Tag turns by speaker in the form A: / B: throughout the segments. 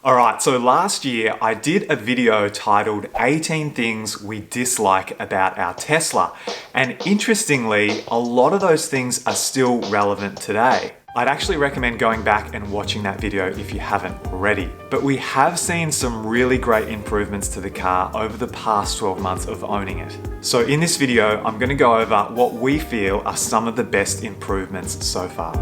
A: Alright, so last year I did a video titled 18 Things We Dislike About Our Tesla. And interestingly, a lot of those things are still relevant today. I'd actually recommend going back and watching that video if you haven't already. But we have seen some really great improvements to the car over the past 12 months of owning it. So in this video, I'm going to go over what we feel are some of the best improvements so far.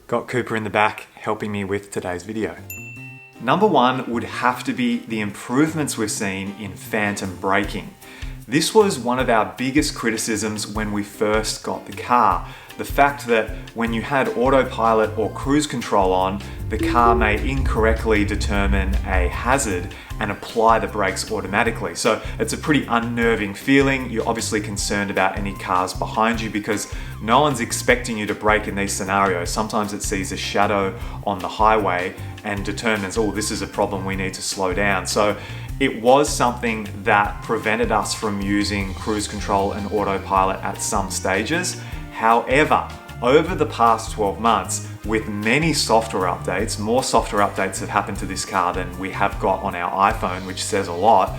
A: Got Cooper in the back helping me with today's video. Number one would have to be the improvements we've seen in phantom braking. This was one of our biggest criticisms when we first got the car. The fact that when you had autopilot or cruise control on, the car may incorrectly determine a hazard and apply the brakes automatically. So it's a pretty unnerving feeling. You're obviously concerned about any cars behind you because no one's expecting you to brake in these scenarios. Sometimes it sees a shadow on the highway and determines, oh, this is a problem, we need to slow down. So it was something that prevented us from using cruise control and autopilot at some stages. However, over the past 12 months, with many software updates, more software updates have happened to this car than we have got on our iPhone, which says a lot.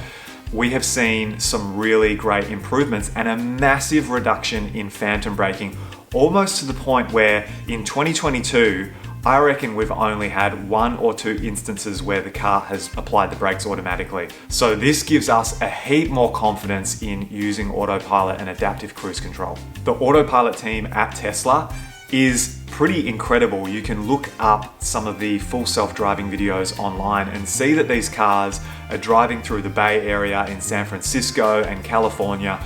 A: We have seen some really great improvements and a massive reduction in phantom braking, almost to the point where in 2022, I reckon we've only had 1 or 2 instances where the car has applied the brakes automatically. So this gives us a heap more confidence in using autopilot and adaptive cruise control. The autopilot team at Tesla is pretty incredible. You can look up some of the full self-driving videos online and see that these cars are driving through the Bay Area in San Francisco and California,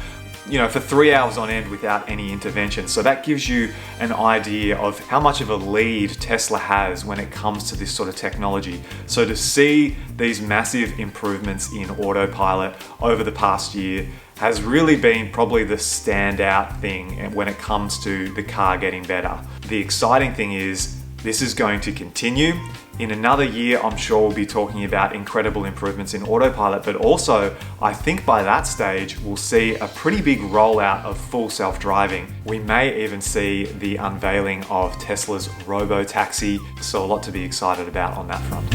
A: for 3 hours on end without any intervention. So that gives you an idea of how much of a lead Tesla has when it comes to this sort of technology. So to see these massive improvements in autopilot over the past year has really been probably the standout thing when it comes to the car getting better. The exciting thing is this is going to continue. In another year, I'm sure we'll be talking about incredible improvements in autopilot, but also I think by that stage, we'll see a pretty big rollout of full self-driving. We may even see the unveiling of Tesla's robo-taxi, so a lot to be excited about on that front.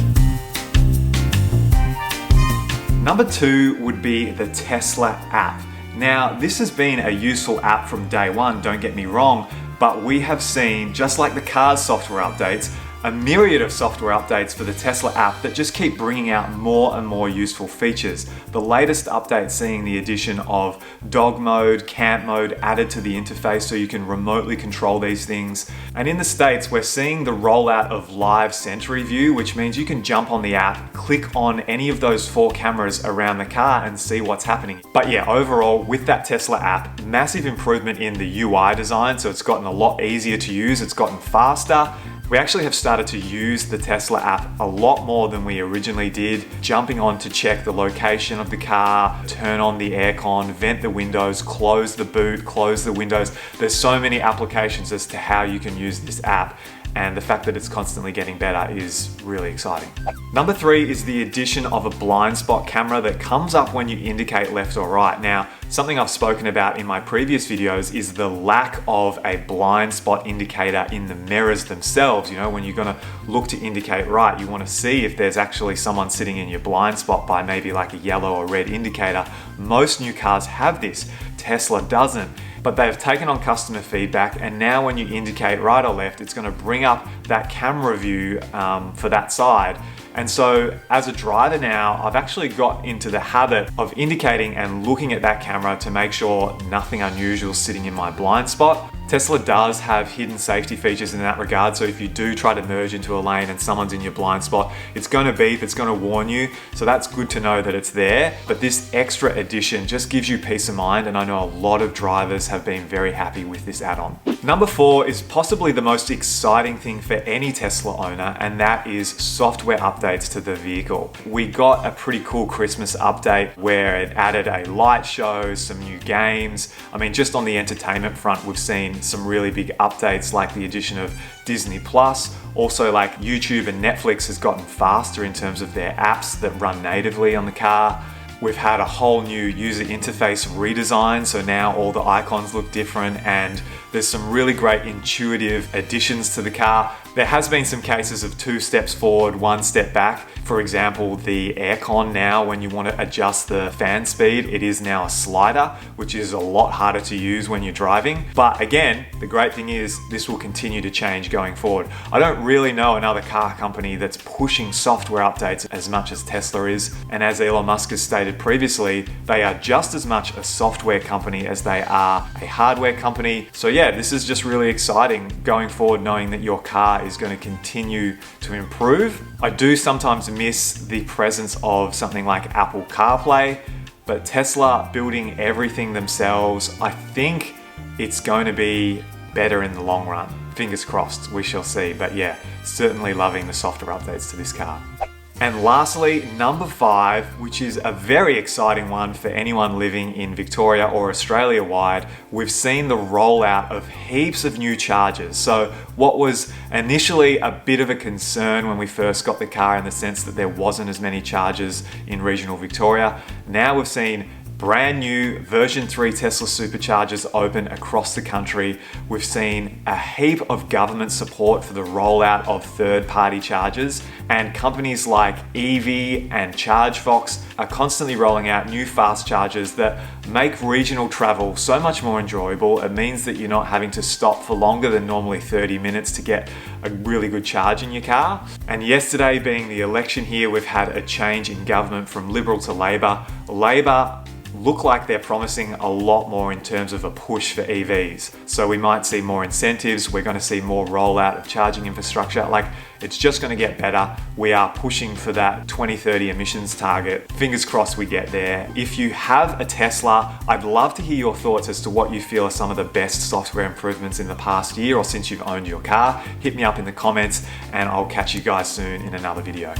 A: Number 2 would be the Tesla app. Now, this has been a useful app from day one, don't get me wrong, but we have seen, just like the car's software updates, a myriad of software updates for the Tesla app that just keep bringing out more and more useful features. The latest update seeing the addition of dog mode, camp mode added to the interface so you can remotely control these things. And in the States, we're seeing the rollout of live Sentry View, which means you can jump on the app, click on any of those 4 cameras around the car and see what's happening. But yeah, overall, with that Tesla app, massive improvement in the UI design. So it's gotten a lot easier to use, it's gotten faster. We actually have started to use the Tesla app a lot more than we originally did, jumping on to check the location of the car, turn on the aircon, vent the windows, close the boot, close the windows. There's so many applications as to how you can use this app, and the fact that it's constantly getting better is really exciting. Number 3 is the addition of a blind spot camera that comes up when you indicate left or right. Now, something I've spoken about in my previous videos is the lack of a blind spot indicator in the mirrors themselves. When you're gonna look to indicate right, you wanna see if there's actually someone sitting in your blind spot by maybe like a yellow or red indicator. Most new cars have this, Tesla doesn't. But they've taken on customer feedback, and now when you indicate right or left, it's going to bring up that camera view for that side. And so as a driver now, I've actually got into the habit of indicating and looking at that camera to make sure nothing unusual is sitting in my blind spot. Tesla does have hidden safety features in that regard, so if you do try to merge into a lane and someone's in your blind spot, it's going to beep, it's going to warn you, so that's good to know that it's there. But this extra addition just gives you peace of mind, and I know a lot of drivers have been very happy with this add-on. Number 4 is possibly the most exciting thing for any Tesla owner, and that is software updates to the vehicle. We got a pretty cool Christmas update where it added a light show, some new games. I mean, just on the entertainment front, we've seen some really big updates like the addition of Disney Plus. Also, like YouTube and Netflix has gotten faster in terms of their apps that run natively on the car. We've had a whole new user interface redesign, so now all the icons look different and there's some really great intuitive additions to the car. There has been some cases of 2 steps forward, 1 step back. For example, the aircon now, when you want to adjust the fan speed, it is now a slider, which is a lot harder to use when you're driving. But again, the great thing is this will continue to change going forward. I don't really know another car company that's pushing software updates as much as Tesla is. And as Elon Musk has stated previously, they are just as much a software company as they are a hardware company. So yeah, this is just really exciting going forward, knowing that your car is going to continue to improve. I do sometimes miss the presence of something like Apple CarPlay, but Tesla building everything themselves, I think it's going to be better in the long run. Fingers crossed, we shall see. But yeah, certainly loving the software updates to this car. And lastly, number 5, which is a very exciting one for anyone living in Victoria or Australia wide, we've seen the rollout of heaps of new chargers. So what was initially a bit of a concern when we first got the car, in the sense that there wasn't as many chargers in regional Victoria, now we've seen brand new version 3 Tesla superchargers open across the country. We've seen a heap of government support for the rollout of third-party chargers, and companies like EV and ChargeFox are constantly rolling out new fast chargers that make regional travel so much more enjoyable. It means that you're not having to stop for longer than normally 30 minutes to get a really good charge in your car. And yesterday being the election here, we've had a change in government from Liberal to Labor. Labor look like they're promising a lot more in terms of a push for EVs. So we might see more incentives, we're going to see more rollout of charging infrastructure. Like, it's just going to get better. We are pushing for that 2030 emissions target. Fingers crossed we get there. If you have a Tesla, I'd love to hear your thoughts as to what you feel are some of the best software improvements in the past year or since you've owned your car. Hit me up in the comments and I'll catch you guys soon in another video.